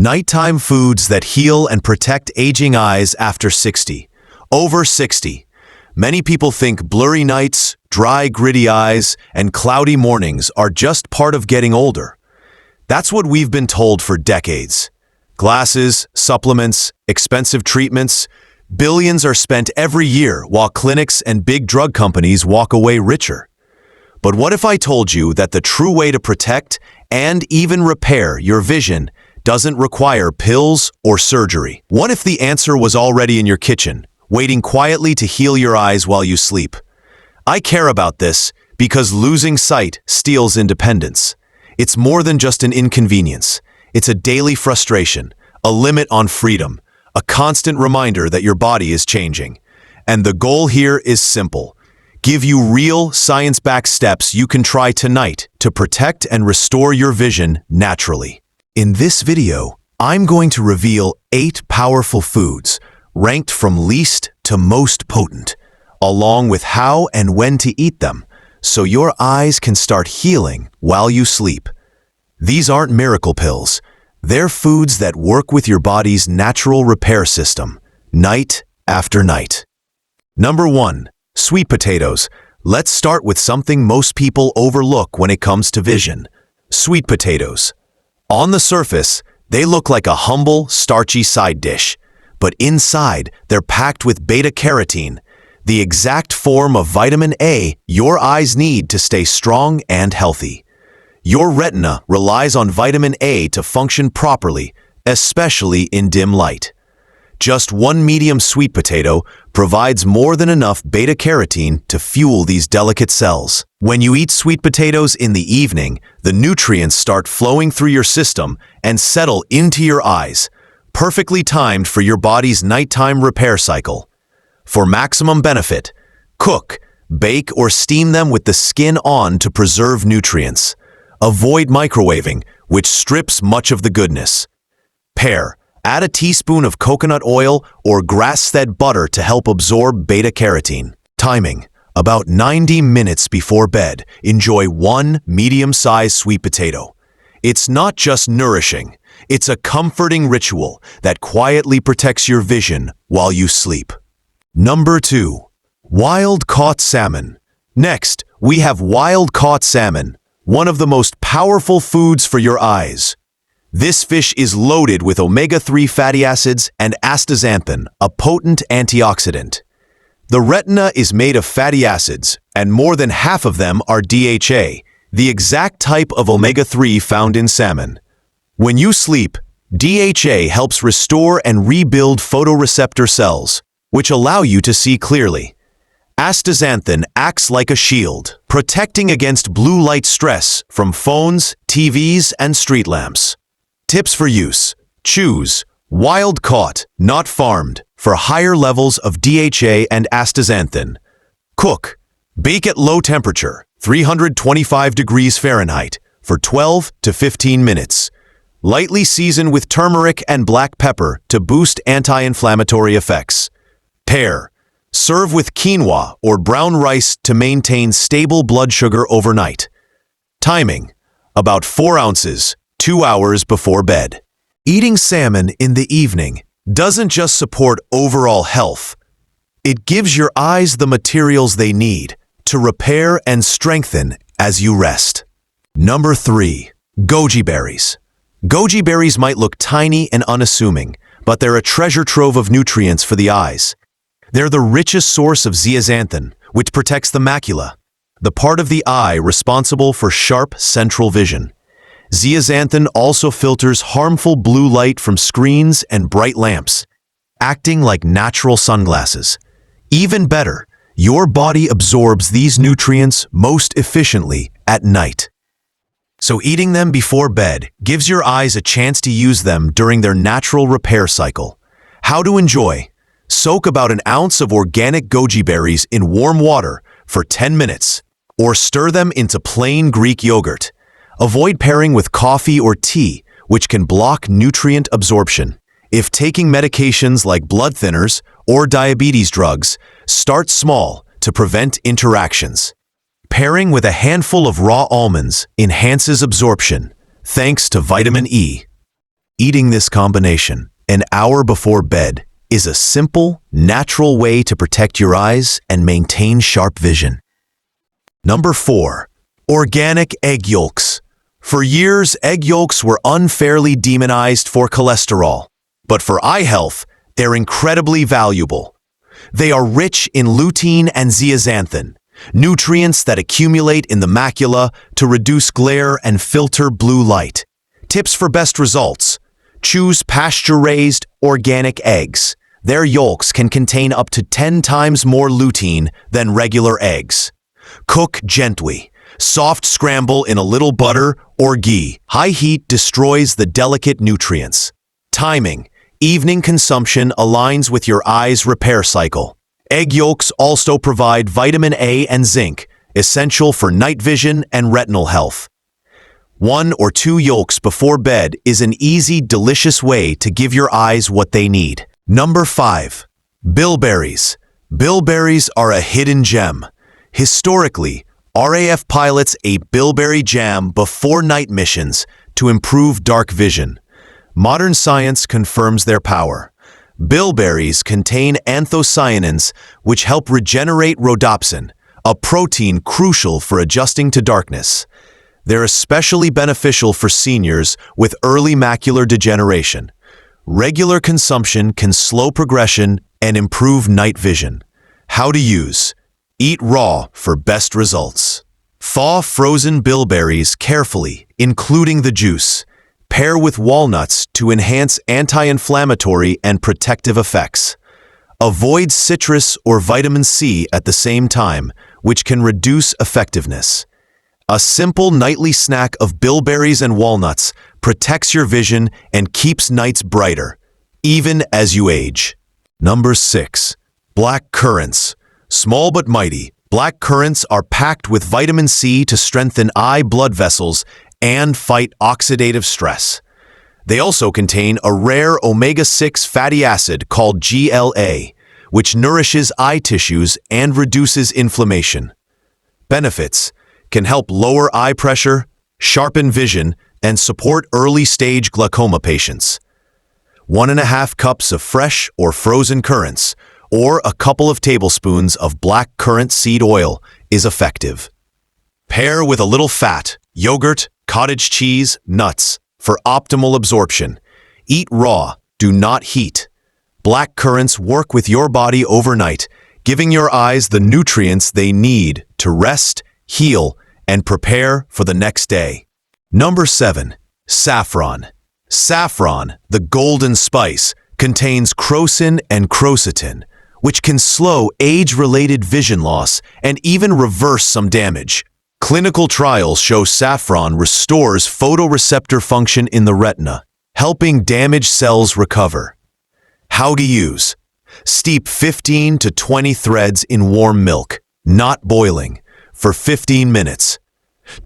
Nighttime foods that heal and protect aging eyes after 60. Over 60. Many people think blurry nights, dry, gritty eyes, and cloudy mornings are just part of getting older. That's what we've been told for decades. Glasses, supplements, expensive treatments, billions are spent every year while clinics and big drug companies walk away richer. But what if I told you that the true way to protect and even repair your vision doesn't require pills or surgery? What if the answer was already in your kitchen, waiting quietly to heal your eyes while you sleep? I care about this because losing sight steals independence. It's more than just an inconvenience. It's a daily frustration, a limit on freedom, a constant reminder that your body is changing. And the goal here is simple. Give you real, science-backed steps you can try tonight to protect and restore your vision naturally. In this video, I'm going to reveal 8 powerful foods, ranked from least to most potent, along with how and when to eat them, so your eyes can start healing while you sleep. These aren't miracle pills. They're foods that work with your body's natural repair system, night after night. Number 1. Sweet potatoes. Let's start with something most people overlook when it comes to vision. Sweet potatoes. On the surface, they look like a humble, starchy side dish, but inside, they're packed with beta-carotene, the exact form of vitamin A your eyes need to stay strong and healthy. Your retina relies on vitamin A to function properly, especially in dim light. Just one medium sweet potato provides more than enough beta-carotene to fuel these delicate cells. When you eat sweet potatoes in the evening, the nutrients start flowing through your system and settle into your eyes, perfectly timed for your body's nighttime repair cycle. For maximum benefit, cook, bake, or steam them with the skin on to preserve nutrients. Avoid microwaving, which strips much of the goodness. Pair. Add a teaspoon of coconut oil or grass-fed butter to help absorb beta-carotene. Timing. About 90 minutes before bed, enjoy one medium-sized sweet potato. It's not just nourishing, it's a comforting ritual that quietly protects your vision while you sleep. Number 2. Wild-caught salmon. Next, we have wild-caught salmon, one of the most powerful foods for your eyes. This fish is loaded with omega-3 fatty acids and astaxanthin, a potent antioxidant. The retina is made of fatty acids, and more than half of them are DHA, the exact type of omega-3 found in salmon. When you sleep, DHA helps restore and rebuild photoreceptor cells, which allow you to see clearly. Astaxanthin acts like a shield, protecting against blue light stress from phones, TVs, and street lamps. Tips for use. Choose wild-caught, not farmed, for higher levels of DHA and astaxanthin. Cook. Bake at low temperature, 325 degrees Fahrenheit, for 12 to 15 minutes. Lightly season with turmeric and black pepper to boost anti-inflammatory effects. Pair. Serve with quinoa or brown rice to maintain stable blood sugar overnight. Timing. About 4 ounces. 2 hours before bed. Eating salmon in the evening doesn't just support overall health. It gives your eyes the materials they need to repair and strengthen as you rest. Number 3. Goji berries. Goji berries might look tiny and unassuming, but they're a treasure trove of nutrients for the eyes. They're the richest source of zeaxanthin, which protects the macula, the part of the eye responsible for sharp central vision. Zeaxanthin also filters harmful blue light from screens and bright lamps, acting like natural sunglasses. Even better, your body absorbs these nutrients most efficiently at night. So eating them before bed gives your eyes a chance to use them during their natural repair cycle. How to enjoy. Soak about an ounce of organic goji berries in warm water for 10 minutes, or stir them into plain Greek yogurt. Avoid pairing with coffee or tea, which can block nutrient absorption. If taking medications like blood thinners or diabetes drugs, start small to prevent interactions. Pairing with a handful of raw almonds enhances absorption, thanks to vitamin E. Eating this combination an hour before bed is a simple, natural way to protect your eyes and maintain sharp vision. Number 4. Organic egg yolks. For years, egg yolks were unfairly demonized for cholesterol. But for eye health, they're incredibly valuable. They are rich in lutein and zeaxanthin, nutrients that accumulate in the macula to reduce glare and filter blue light. Tips for best results. Choose pasture-raised, organic eggs. Their yolks can contain up to 10 times more lutein than regular eggs. Cook gently. Soft scramble in a little butter or ghee. High heat destroys the delicate nutrients. Timing. Evening consumption aligns with your eye's repair cycle. Egg yolks also provide vitamin A and zinc, essential for night vision and retinal health. 1 or 2 yolks before bed is an easy, delicious way to give your eyes what they need. Number 5. Bilberries. Bilberries are a hidden gem. Historically, RAF pilots ate bilberry jam before night missions to improve dark vision. Modern science confirms their power. Bilberries contain anthocyanins, which help regenerate rhodopsin, a protein crucial for adjusting to darkness. They're especially beneficial for seniors with early macular degeneration. Regular consumption can slow progression and improve night vision. How to use. Eat raw for best results. Thaw frozen bilberries carefully, including the juice. Pair with walnuts to enhance anti-inflammatory and protective effects. Avoid citrus or vitamin C at the same time, which can reduce effectiveness. A simple nightly snack of bilberries and walnuts protects your vision and keeps nights brighter, even as you age. Number 6. Black currants. Small but mighty, black currants are packed with vitamin C to strengthen eye blood vessels and fight oxidative stress. They also contain a rare omega-6 fatty acid called GLA, which nourishes eye tissues and reduces inflammation. Benefits: can help lower eye pressure, sharpen vision, and support early-stage glaucoma patients. 1.5 cups of fresh or frozen currants, or a couple of tablespoons of black currant seed oil is effective. Pair with a little fat, yogurt, cottage cheese, nuts for optimal absorption. Eat raw, do not heat. Black currants work with your body overnight, giving your eyes the nutrients they need to rest, heal, and prepare for the next day. Number 7. Saffron. Saffron, the golden spice, contains crocin and quercetin, which can slow age-related vision loss and even reverse some damage. Clinical trials show saffron restores photoreceptor function in the retina, helping damaged cells recover. How to use. Steep 15 to 20 threads in warm milk, not boiling, for 15 minutes.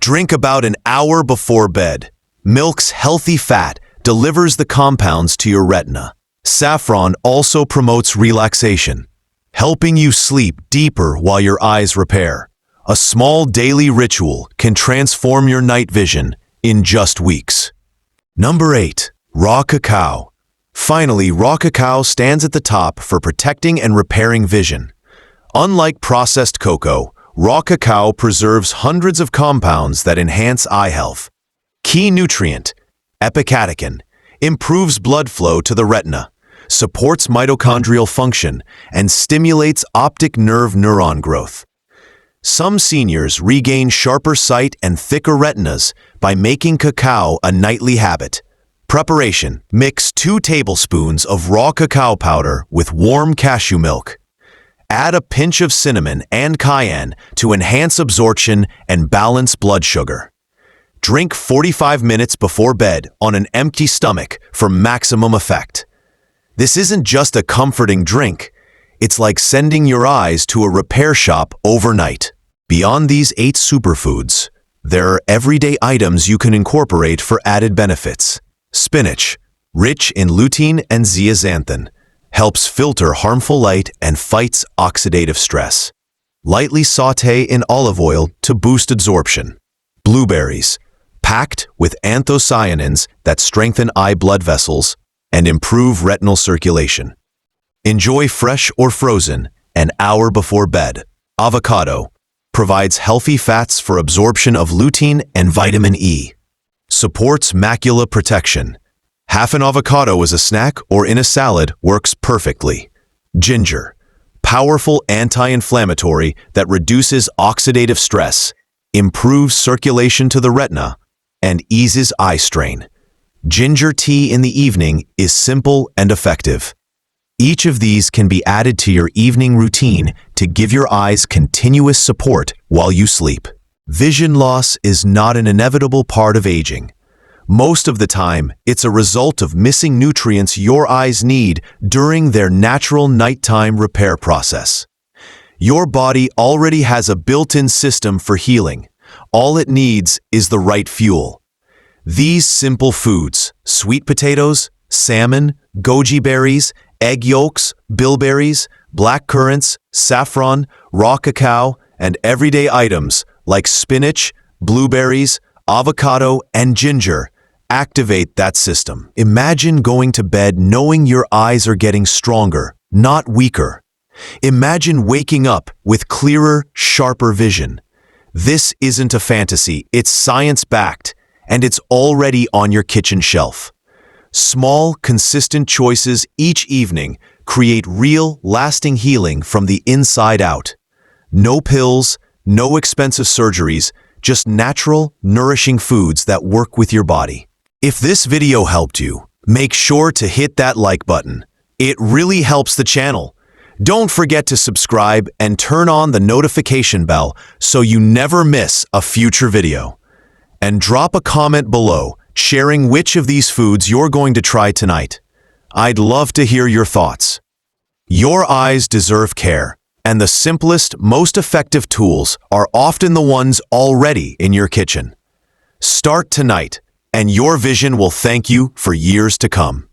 Drink about an hour before bed. Milk's healthy fat delivers the compounds to your retina. Saffron also promotes relaxation, helping you sleep deeper while your eyes repair. A small daily ritual can transform your night vision in just weeks. Number 8. Raw cacao. Finally, raw cacao stands at the top for protecting and repairing vision. Unlike processed cocoa, raw cacao preserves hundreds of compounds that enhance eye health. Key nutrient, epicatechin, improves blood flow to the retina, supports mitochondrial function, and stimulates optic nerve neuron growth. Some seniors regain sharper sight and thicker retinas by making cacao a nightly habit. Preparation: mix 2 tablespoons of raw cacao powder with warm cashew milk. Add a pinch of cinnamon and cayenne to enhance absorption and balance blood sugar. Drink 45 minutes before bed on an empty stomach for maximum effect. This isn't just a comforting drink. It's like sending your eyes to a repair shop overnight. Beyond these 8 superfoods, there are everyday items you can incorporate for added benefits. Spinach, rich in lutein and zeaxanthin, helps filter harmful light and fights oxidative stress. Lightly sauté in olive oil to boost absorption. Blueberries, packed with anthocyanins that strengthen eye blood vessels and improve retinal circulation. Enjoy fresh or frozen an hour before bed. Avocado provides healthy fats for absorption of lutein and vitamin E. Supports macula protection. Half an avocado as a snack or in a salad works perfectly. Ginger, powerful anti-inflammatory that reduces oxidative stress, improves circulation to the retina, and eases eye strain. Ginger tea in the evening is simple and effective. Each of these can be added to your evening routine to give your eyes continuous support while you sleep. Vision loss is not an inevitable part of aging. Most of the time, it's a result of missing nutrients your eyes need during their natural nighttime repair process. Your body already has a built-in system for healing. All it needs is the right fuel. These simple foods, sweet potatoes, salmon, goji berries, egg yolks, bilberries, black currants, saffron, raw cacao, and everyday items like spinach, blueberries, avocado, and ginger activate that system. Imagine going to bed knowing your eyes are getting stronger, not weaker. Imagine waking up with clearer, sharper vision. This isn't a fantasy, it's science-backed, and it's already on your kitchen shelf. Small, consistent choices each evening create real, lasting healing from the inside out. No pills, no expensive surgeries, just natural, nourishing foods that work with your body. If this video helped you, make sure to hit that like button. It really helps the channel. Don't forget to subscribe and turn on the notification bell so you never miss a future video. And drop a comment below sharing which of these foods you're going to try tonight. I'd love to hear your thoughts. Your eyes deserve care, and the simplest, most effective tools are often the ones already in your kitchen. Start tonight, and your vision will thank you for years to come.